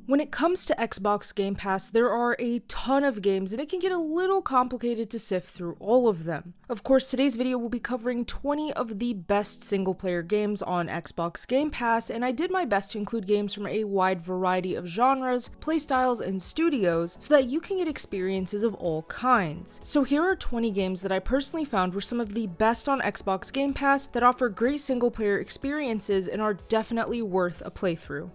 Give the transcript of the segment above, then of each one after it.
When it comes to Xbox Game Pass, there are a ton of games and it can get a little complicated to sift through all of them. Of course, today's video will be covering 20 of the best single-player games on Xbox Game Pass, and I did my best to include games from a wide variety of genres, playstyles, and studios so that you can get experiences of all kinds. So here are 20 games that I personally found were some of the best on Xbox Game Pass that offer great single-player experiences and are definitely worth a playthrough.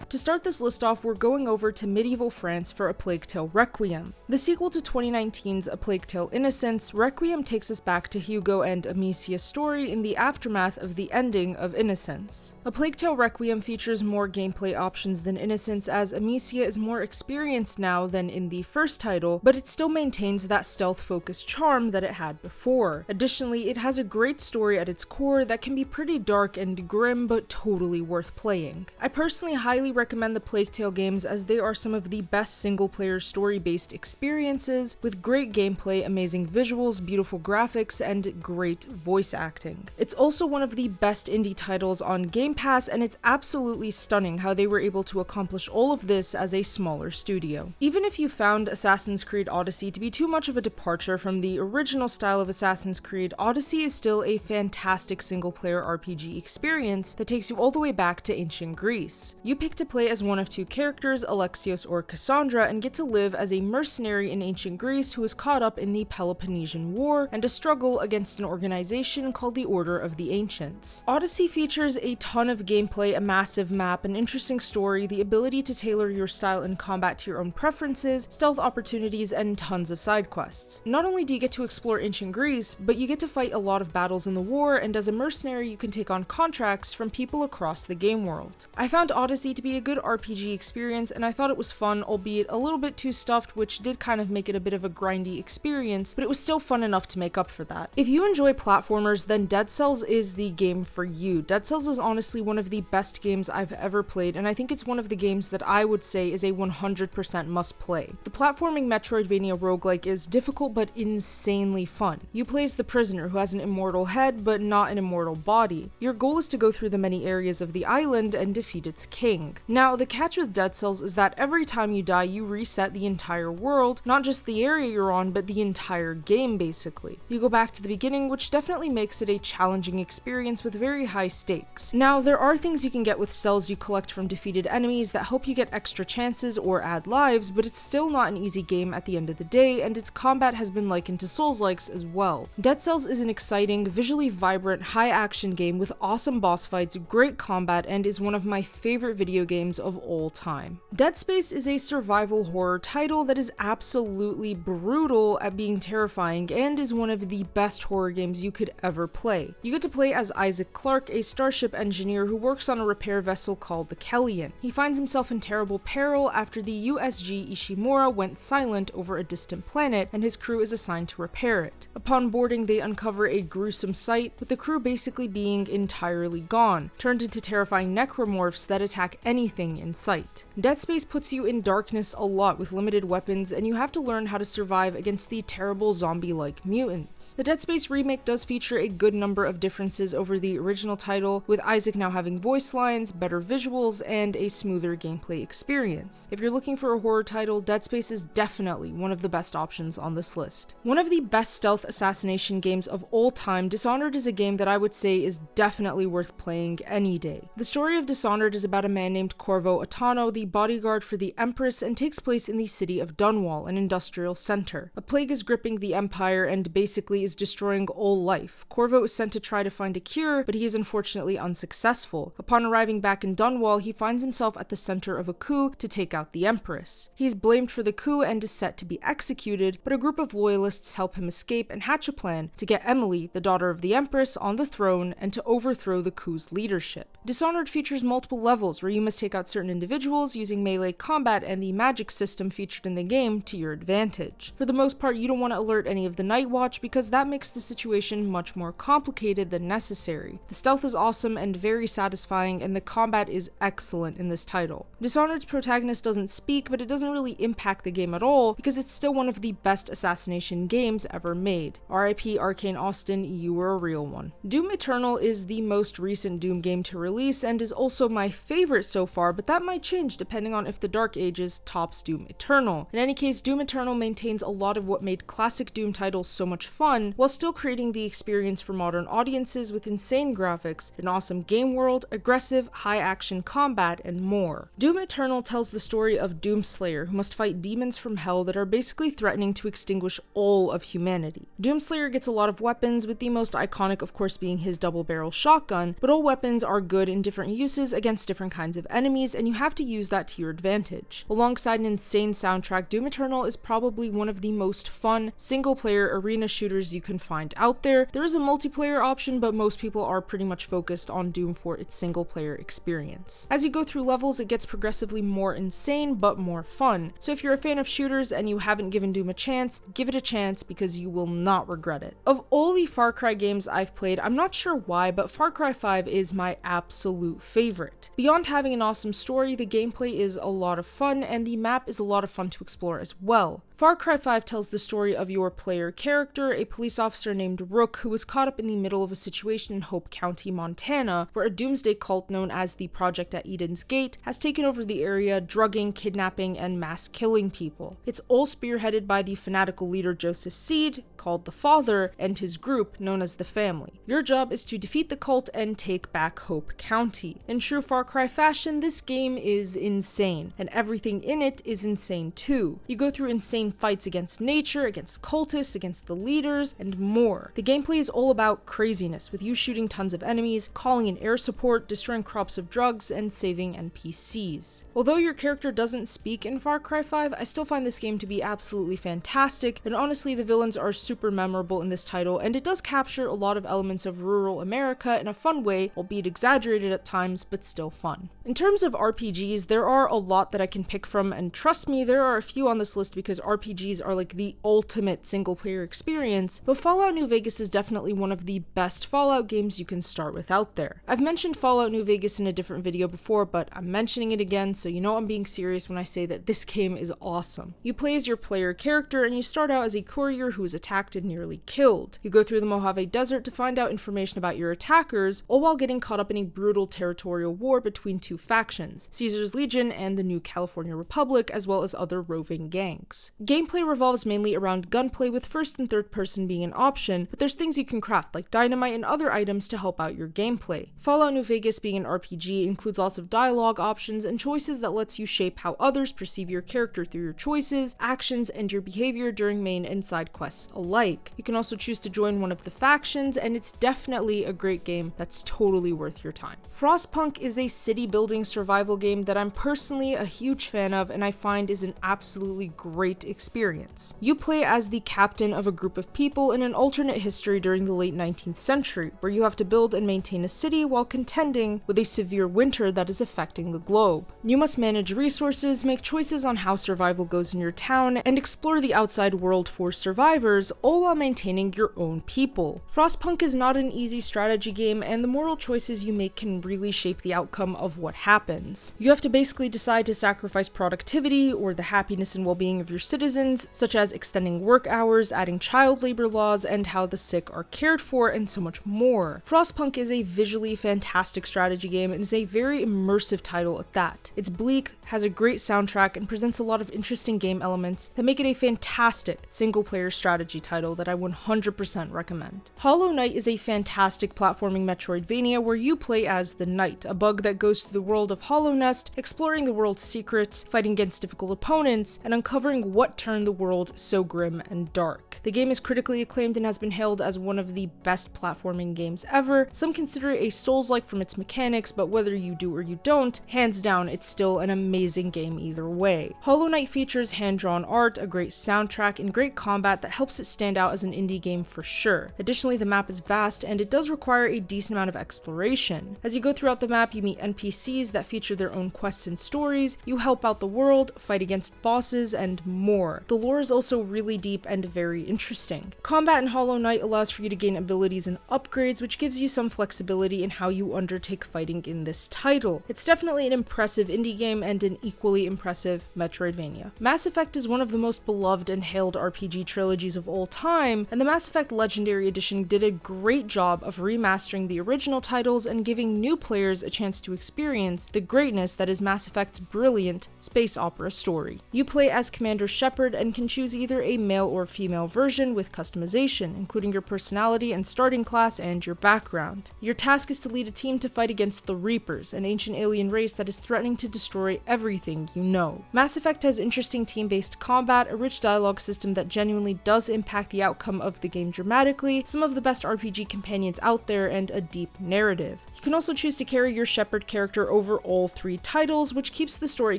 To start this list off, we're going over to medieval France for A Plague Tale: Requiem. The sequel to 2019's A Plague Tale: Innocence, Requiem takes us back to Hugo and Amicia's story in the aftermath of the ending of Innocence. A Plague Tale: Requiem features more gameplay options than Innocence, as Amicia is more experienced now than in the first title, but it still maintains that stealth-focused charm that it had before. Additionally, it has a great story at its core that can be pretty dark and grim, but totally worth playing. I personally highly recommend the Plague Tale games as they are some of the best single-player story-based experiences with great gameplay, amazing visuals, beautiful graphics, and great voice acting. It's also one of the best indie titles on Game Pass, and it's absolutely stunning how they were able to accomplish all of this as a smaller studio. Even if you found Assassin's Creed Odyssey to be too much of a departure from the original style of Assassin's Creed, Odyssey is still a fantastic single-player RPG experience that takes you all the way back to ancient Greece. You pick to play as one of two characters, Alexios or Cassandra, and get to live as a mercenary in ancient Greece who is caught up in the Peloponnesian War and a struggle against an organization called the Order of the Ancients. Odyssey features a ton of gameplay, a massive map, an interesting story, the ability to tailor your style in combat to your own preferences, stealth opportunities, and tons of side quests. Not only do you get to explore ancient Greece, but you get to fight a lot of battles in the war, and as a mercenary you can take on contracts from people across the game world. I found Odyssey to be a good RPG experience, and I thought it was fun, albeit a little bit too stuffed, which did kind of make it a bit of a grindy experience, but it was still fun enough to make up for that. If you enjoy platformers, then Dead Cells is the game for you. Dead Cells is honestly one of the best games I've ever played, and I think it's one of the games that I would say is a 100% must play. The platforming Metroidvania roguelike is difficult but insanely fun. You play as the prisoner who has an immortal head but not an immortal body. Your goal is to go through the many areas of the island and defeat its king. Now, the catch with Dead Cells is that every time you die, you reset the entire world, not just the area you're on, but the entire game basically. You go back to the beginning, which definitely makes it a challenging experience with very high stakes. Now, there are things you can get with cells you collect from defeated enemies that help you get extra chances or add lives, but it's still not an easy game at the end of the day, and its combat has been likened to Souls-likes as well. Dead Cells is an exciting, visually vibrant, high-action game with awesome boss fights, great combat, and is one of my favorite video games of all time. Dead Space is a survival horror title that is absolutely brutal at being terrifying and is one of the best horror games you could ever play. You get to play as Isaac Clarke, a starship engineer who works on a repair vessel called the Kellion. He finds himself in terrible peril after the USG Ishimura went silent over a distant planet, and his crew is assigned to repair it. Upon boarding, they uncover a gruesome sight, with the crew basically being entirely gone, turned into terrifying necromorphs that attack anything in sight. Dead Space puts you in darkness a lot with limited weapons, and you have to learn how to survive against the terrible zombie-like mutants. The Dead Space remake does feature a good number of differences over the original title, with Isaac now having voice lines, better visuals, and a smoother gameplay experience. If you're looking for a horror title, Dead Space is definitely one of the best options on this list. One of the best stealth assassination games of all time, Dishonored is a game that I would say is definitely worth playing any day. The story of Dishonored is about a man named Corvo Attano, the bodyguard for the Empress, and takes place in the city of Dunwall, an industrial center. A plague is gripping the Empire and basically is destroying all life. Corvo is sent to try to find a cure, but he is unfortunately unsuccessful. Upon arriving back in Dunwall, he finds himself at the center of a coup to take out the Empress. He is blamed for the coup and is set to be executed, but a group of loyalists help him escape and hatch a plan to get Emily, the daughter of the Empress, on the throne and to overthrow the coup's leadership. Dishonored features multiple levels where you must take out certain individuals using melee combat and the magic system featured in the game to your advantage. For the most part, you don't want to alert any of the Night Watch because that makes the situation much more complicated than necessary. The stealth is awesome and very satisfying, and the combat is excellent in this title. Dishonored's protagonist doesn't speak, but it doesn't really impact the game at all because it's still one of the best assassination games ever made. RIP Arcane Austin, you were a real one. Doom Eternal is the most recent Doom game to release and is also my favorite so far, but that might change depending on if the Dark Ages tops Doom Eternal. In any case, Doom Eternal maintains a lot of what made classic Doom titles so much fun, while still creating the experience for modern audiences with insane graphics, an awesome game world, aggressive, high-action combat, and more. Doom Eternal tells the story of Doomslayer, who must fight demons from hell that are basically threatening to extinguish all of humanity. Doomslayer gets a lot of weapons, with the most iconic of course being his double-barrel shotgun, but all weapons are good in different uses against different kinds of enemies, and you have to use that to your advantage. Alongside an insane soundtrack, Doom Eternal is probably one of the most fun single-player arena shooters you can find out there. There is a multiplayer option, but most people are pretty much focused on Doom for its single-player experience. As you go through levels, it gets progressively more insane, but more fun. So if you're a fan of shooters and you haven't given Doom a chance, give it a chance because you will not regret it. Of all the Far Cry games I've played, I'm not sure why, but Far Cry 5 is my absolute favorite. Beyond having an awesome story, the gameplay is a lot of fun, and the map is a lot of fun to explore as well. Far Cry 5 tells the story of your player character, a police officer named Rook, who was caught up in the middle of a situation in Hope County, Montana, where a doomsday cult known as the Project at Eden's Gate has taken over the area, drugging, kidnapping, and mass killing people. It's all spearheaded by the fanatical leader Joseph Seed, called the Father, and his group, known as the Family. Your job is to defeat the cult and take back Hope County. In true Far Cry fashion, this game is insane, and everything in it is insane too. You go through insane fights against nature, against cultists, against the leaders, and more. The gameplay is all about craziness, with you shooting tons of enemies, calling in air support, destroying crops of drugs, and saving NPCs. Although your character doesn't speak in Far Cry 5, I still find this game to be absolutely fantastic, and honestly the villains are super memorable in this title, and it does capture a lot of elements of rural America in a fun way, albeit exaggerated at times, but still fun. In terms of RPGs, there are a lot that I can pick from, and trust me, there are a few on this list because RPGs are like the ultimate single-player experience, but Fallout New Vegas is definitely one of the best Fallout games you can start with out there. I've mentioned Fallout New Vegas in a different video before, but I'm mentioning it again, so you know I'm being serious when I say that this game is awesome. You play as your player character, and you start out as a courier who is attacked and nearly killed. You go through the Mojave Desert to find out information about your attackers, all while getting caught up in a brutal territorial war between two factions, Caesar's Legion and the New California Republic, as well as other roving gangs. Gameplay revolves mainly around gunplay, with first and third person being an option, but there's things you can craft like dynamite and other items to help out your gameplay. Fallout New Vegas being an RPG includes lots of dialogue options and choices that lets you shape how others perceive your character through your choices, actions, and your behavior during main and side quests alike. You can also choose to join one of the factions, and it's definitely a great game that's totally worth your time. Frostpunk is a city building survival game that I'm personally a huge fan of, and I find is an absolutely great experience. You play as the captain of a group of people in an alternate history during the late 19th century, where you have to build and maintain a city while contending with a severe winter that is affecting the globe. You must manage resources, make choices on how survival goes in your town, and explore the outside world for survivors, all while maintaining your own people. Frostpunk is not an easy strategy game, and the moral choices you make can really shape the outcome of what happens. You have to basically decide to sacrifice productivity or the happiness and well-being of your citizens, such as extending work hours, adding child labor laws, and how the sick are cared for, and so much more. Frostpunk is a visually fantastic strategy game and is a very immersive title at that. It's bleak, has a great soundtrack, and presents a lot of interesting game elements that make it a fantastic single-player strategy title that I 100% recommend. Hollow Knight is a fantastic platforming Metroidvania where you play as the Knight, a bug that goes through the world of Hollow Nest, exploring the world's secrets, fighting against difficult opponents, and uncovering what turned the world so grim and dark. The game is critically acclaimed and has been hailed as one of the best platforming games ever. Some consider it a Souls-like from its mechanics, but whether you do or you don't, hands down, it's still an amazing game either way. Hollow Knight features hand-drawn art, a great soundtrack, and great combat that helps it stand out as an indie game for sure. Additionally, the map is vast, and it does require a decent amount of exploration. As you go throughout the map, you meet NPCs that feature their own quests and stories, you help out the world, fight against bosses, and more. more. The lore is also really deep and very interesting. Combat in Hollow Knight allows for you to gain abilities and upgrades, which gives you some flexibility in how you undertake fighting in this title. It's definitely an impressive indie game and an equally impressive Metroidvania. Mass Effect is one of the most beloved and hailed RPG trilogies of all time, and the Mass Effect Legendary Edition did a great job of remastering the original titles and giving new players a chance to experience the greatness that is Mass Effect's brilliant space opera story. You play as Commander Shepard and can choose either a male or female version with customization, including your personality and starting class and your background. Your task is to lead a team to fight against the Reapers, an ancient alien race that is threatening to destroy everything you know. Mass Effect has interesting team-based combat, a rich dialogue system that genuinely does impact the outcome of the game dramatically, some of the best RPG companions out there, and a deep narrative. You can also choose to carry your Shepard character over all 3 titles, which keeps the story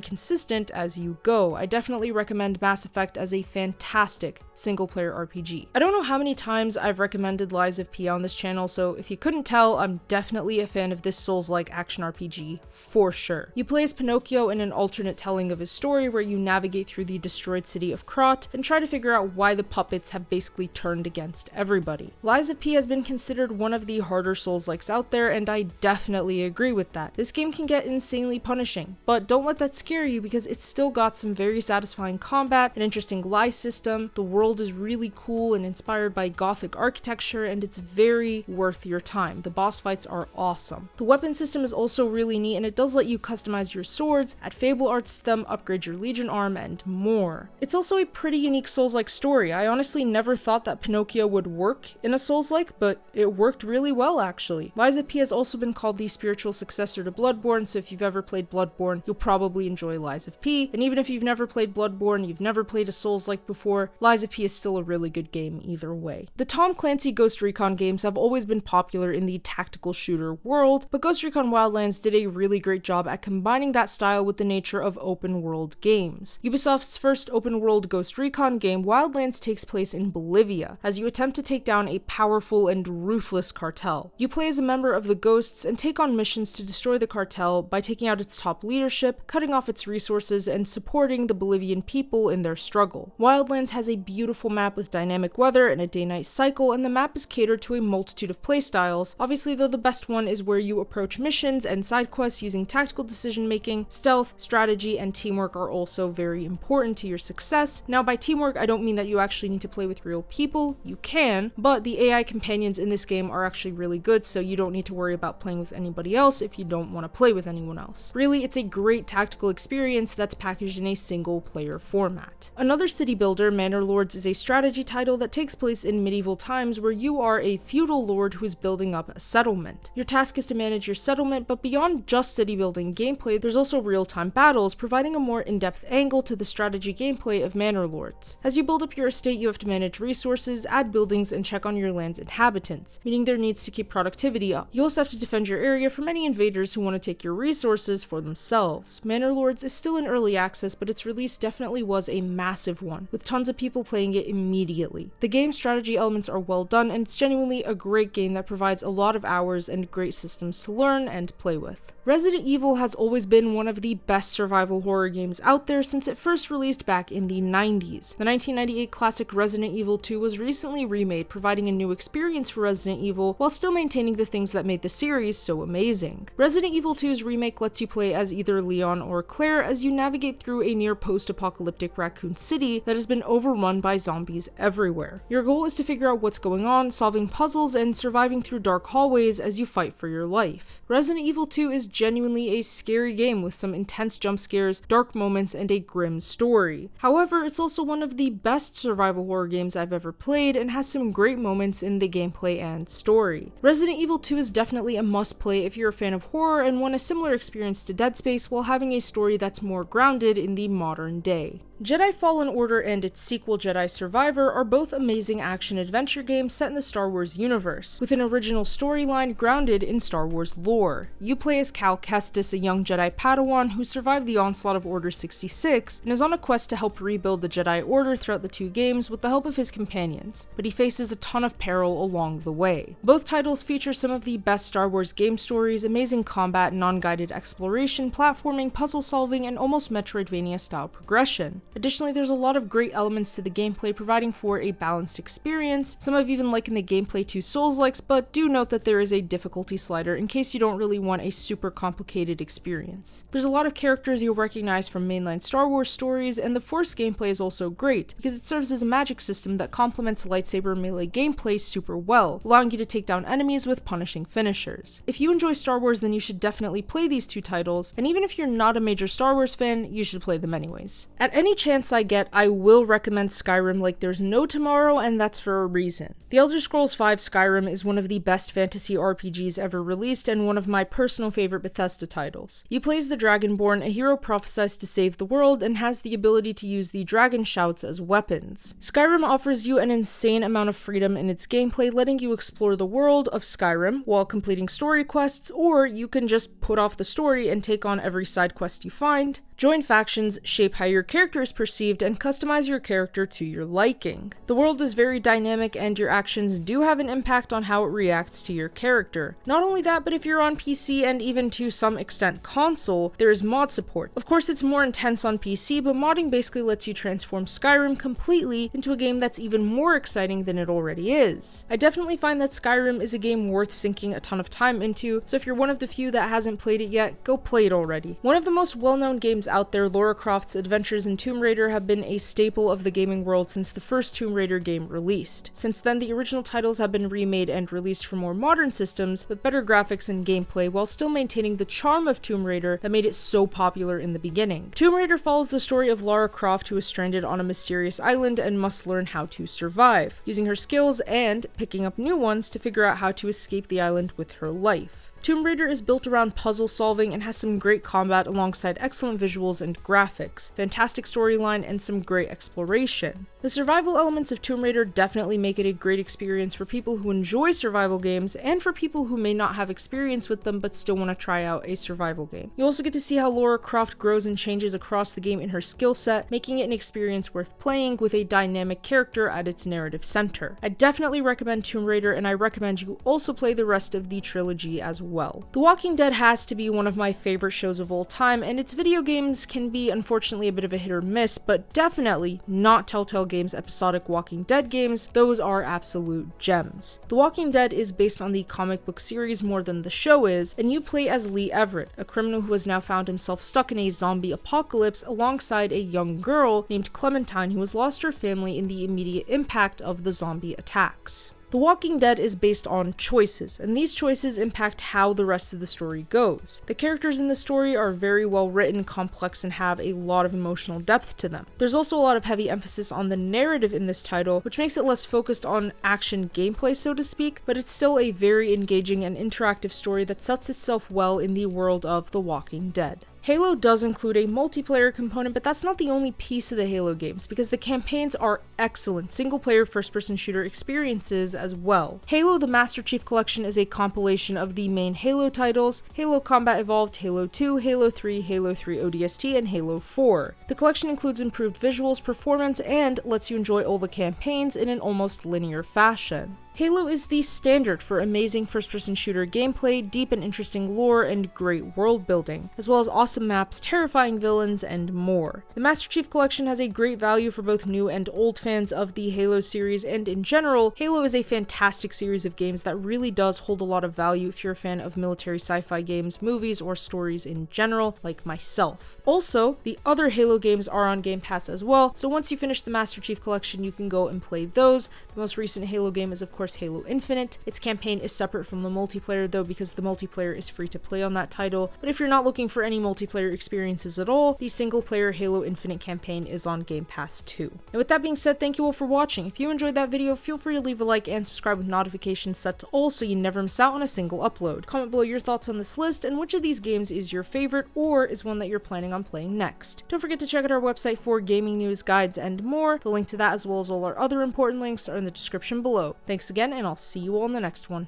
consistent as you go. I definitely recommend Mass Effect as a fantastic single-player RPG. I don't know how many times I've recommended Lies of P on this channel, so if you couldn't tell, I'm definitely a fan of this Souls-like action RPG, for sure. You play as Pinocchio in an alternate telling of his story where you navigate through the destroyed city of Krat and try to figure out why the puppets have basically turned against everybody. Lies of P has been considered one of the harder Souls-likes out there, and I definitely agree with that. This game can get insanely punishing, but don't let that scare you because it's still got some very satisfying combat, an interesting lie system, the world is really cool and inspired by Gothic architecture, and it's very worth your time. The boss fights are awesome. The weapon system is also really neat, and it does let you customize your swords, add fable arts to them, upgrade your Legion arm, and more. It's also a pretty unique Souls-like story. I honestly never thought that Pinocchio would work in a Souls-like, but it worked really well actually. Lies of P has also been called the spiritual successor to Bloodborne, so if you've ever played Bloodborne, you'll probably enjoy Lies of P, and even if you've never played Bloodborne, you've never played a Souls-like before, Lies of P is still a really good game either way. The Tom Clancy Ghost Recon games have always been popular in the tactical shooter world, but Ghost Recon Wildlands did a really great job at combining that style with the nature of open world games. Ubisoft's first open world Ghost Recon game, Wildlands, takes place in Bolivia, as you attempt to take down a powerful and ruthless cartel. You play as a member of the Ghosts and take on missions to destroy the cartel by taking out its top leadership, cutting off its resources, and supporting the Bolivian people in their struggle. Wildlands has a beautiful map with dynamic weather and a day-night cycle, and the map is catered to a multitude of playstyles. Obviously though, the best one is where you approach missions and side quests using tactical decision making, stealth, strategy, and teamwork are also very important to your success. Now by teamwork, I don't mean that you actually need to play with real people, you can, but the AI companions in this game are actually really good, so you don't need to worry about playing with anybody else if you don't want to play with anyone else. Really, it's a great tactical experience that's packaged in a single player format. Another city builder, Manor Lords, is a strategy title that takes place in medieval times where you are a feudal lord who is building up a settlement. Your task is to manage your settlement, but beyond just city building gameplay, there's also real-time battles, providing a more in-depth angle to the strategy gameplay of Manor Lords. As you build up your estate, you have to manage resources, add buildings, and check on your land's inhabitants, meaning their needs to keep productivity up. You also have to defend your area from any invaders who want to take your resources for themselves. Manor Lords is still in early access, but its release definitely was a massive one, with tons of people playing it immediately. The game's strategy elements are well done, and it's genuinely a great game that provides a lot of hours and great systems to learn and play with. Resident Evil has always been one of the best survival horror games out there since it first released back in the 90s. The 1998 classic Resident Evil 2 was recently remade, providing a new experience for Resident Evil while still maintaining the things that made the series so amazing. Resident Evil 2's remake lets you play as either Leon or Claire as you navigate through a near post-apocalyptic raccoon city that has been overrun by zombies everywhere. Your goal is to figure out what's going on, solving puzzles, and surviving through dark hallways as you fight for your life. Resident Evil 2 is genuinely a scary game with some intense jump scares, dark moments, and a grim story. However, it's also one of the best survival horror games I've ever played and has some great moments in the gameplay and story. Resident Evil 2 is definitely a must-play if you're a fan of horror and want a similar experience to Dead Space while having a story that's more grounded in the modern day. Jedi Fallen Order and its sequel Jedi Survivor are both amazing action-adventure games set in the Star Wars universe, with an original storyline grounded in Star Wars lore. You play as Cal Kestis, a young Jedi Padawan who survived the onslaught of Order 66 and is on a quest to help rebuild the Jedi Order throughout the 2 games with the help of his companions, but he faces a ton of peril along the way. Both titles feature some of the best Star Wars game stories, amazing combat, non-guided exploration, platforming, puzzle solving, and almost Metroidvania-style progression. Additionally, there's a lot of great elements to the gameplay, providing for a balanced experience. Some have even likened the gameplay to Souls-likes, but do note that there is a difficulty slider in case you don't really want a super complicated experience. There's a lot of characters you'll recognize from mainline Star Wars stories, and the Force gameplay is also great, because it serves as a magic system that complements lightsaber melee gameplay super well, allowing you to take down enemies with punishing finishers. If you enjoy Star Wars, then you should definitely play these two titles, and even if you're not a major Star Wars fan, you should play them anyways. At any chance I get, I will recommend Skyrim like there's no tomorrow, and that's for a reason. The Elder Scrolls V Skyrim is one of the best fantasy RPGs ever released, and one of my personal favorite Bethesda titles. You play as the Dragonborn, a hero prophesized to save the world, and has the ability to use the dragon shouts as weapons. Skyrim offers you an insane amount of freedom in its gameplay, letting you explore the world of Skyrim while completing story quests, or you can just put off the story and take on every side quest you find, join factions, shape how your character is perceived, and customize your character to your liking. The world is very dynamic, and your actions do have an impact on how it reacts to your character. Not only that, but if you're on PC and even to some extent console, there is mod support. Of course, it's more intense on PC, but modding basically lets you transform Skyrim completely into a game that's even more exciting than it already is. I definitely find that Skyrim is a game worth sinking a ton of time into, so if you're one of the few that hasn't played it yet, go play it already. One of the most well-known games out there, Lara Croft's Adventures in Tomb Raider, have been a staple of the gaming world since the first Tomb Raider game released. Since then, the original titles have been remade and released for more modern systems with better graphics and gameplay, while still maintaining the charm of Tomb Raider that made it so popular in the beginning. Tomb Raider follows the story of Lara Croft, who is stranded on a mysterious island and must learn how to survive, using her skills and picking up new ones to figure out how to escape the island with her life. Tomb Raider is built around puzzle solving and has some great combat alongside excellent visuals and graphics, fantastic storyline, and some great exploration. The survival elements of Tomb Raider definitely make it a great experience for people who enjoy survival games and for people who may not have experience with them but still want to try out a survival game. You also get to see how Lara Croft grows and changes across the game in her skill set, making it an experience worth playing with a dynamic character at its narrative center. I definitely recommend Tomb Raider, and I recommend you also play the rest of the trilogy as well. The Walking Dead has to be one of my favorite shows of all time, and its video games can be unfortunately a bit of a hit or miss, but definitely not Telltale Games' episodic Walking Dead games. Those are absolute gems. The Walking Dead is based on the comic book series more than the show is, and you play as Lee Everett, a criminal who has now found himself stuck in a zombie apocalypse alongside a young girl named Clementine who has lost her family in the immediate impact of the zombie attacks. The Walking Dead is based on choices, and these choices impact how the rest of the story goes. The characters in the story are very well written, complex, and have a lot of emotional depth to them. There's also a lot of heavy emphasis on the narrative in this title, which makes it less focused on action gameplay, so to speak, but it's still a very engaging and interactive story that sets itself well in the world of The Walking Dead. Halo does include a multiplayer component, but that's not the only piece of the Halo games, because the campaigns are excellent single-player first-person shooter experiences as well. Halo: The Master Chief Collection is a compilation of the main Halo titles: Halo Combat Evolved, Halo 2, Halo 3, Halo 3 ODST, and Halo 4. The collection includes improved visuals, performance, and lets you enjoy all the campaigns in an almost linear fashion. Halo is the standard for amazing first-person shooter gameplay, deep and interesting lore, and great world building, as well as awesome maps, terrifying villains, and more. The Master Chief Collection has a great value for both new and old fans of the Halo series, and in general, Halo is a fantastic series of games that really does hold a lot of value if you're a fan of military sci-fi games, movies, or stories in general, like myself. Also, the other Halo games are on Game Pass as well, so once you finish the Master Chief Collection, you can go and play those. The most recent Halo game is, of course, Halo Infinite. Its campaign is separate from the multiplayer though, because the multiplayer is free to play on that title, but if you're not looking for any multiplayer experiences at all, the single player Halo Infinite campaign is on Game Pass too. And with that being said, thank you all for watching. If you enjoyed that video, feel free to leave a like and subscribe with notifications set to all so you never miss out on a single upload. Comment below your thoughts on this list and which of these games is your favorite or is one that you're planning on playing next. Don't forget to check out our website for gaming news, guides, and more. The link to that as well as all our other important links are in the description below. Thanks again, and I'll see you all in the next one.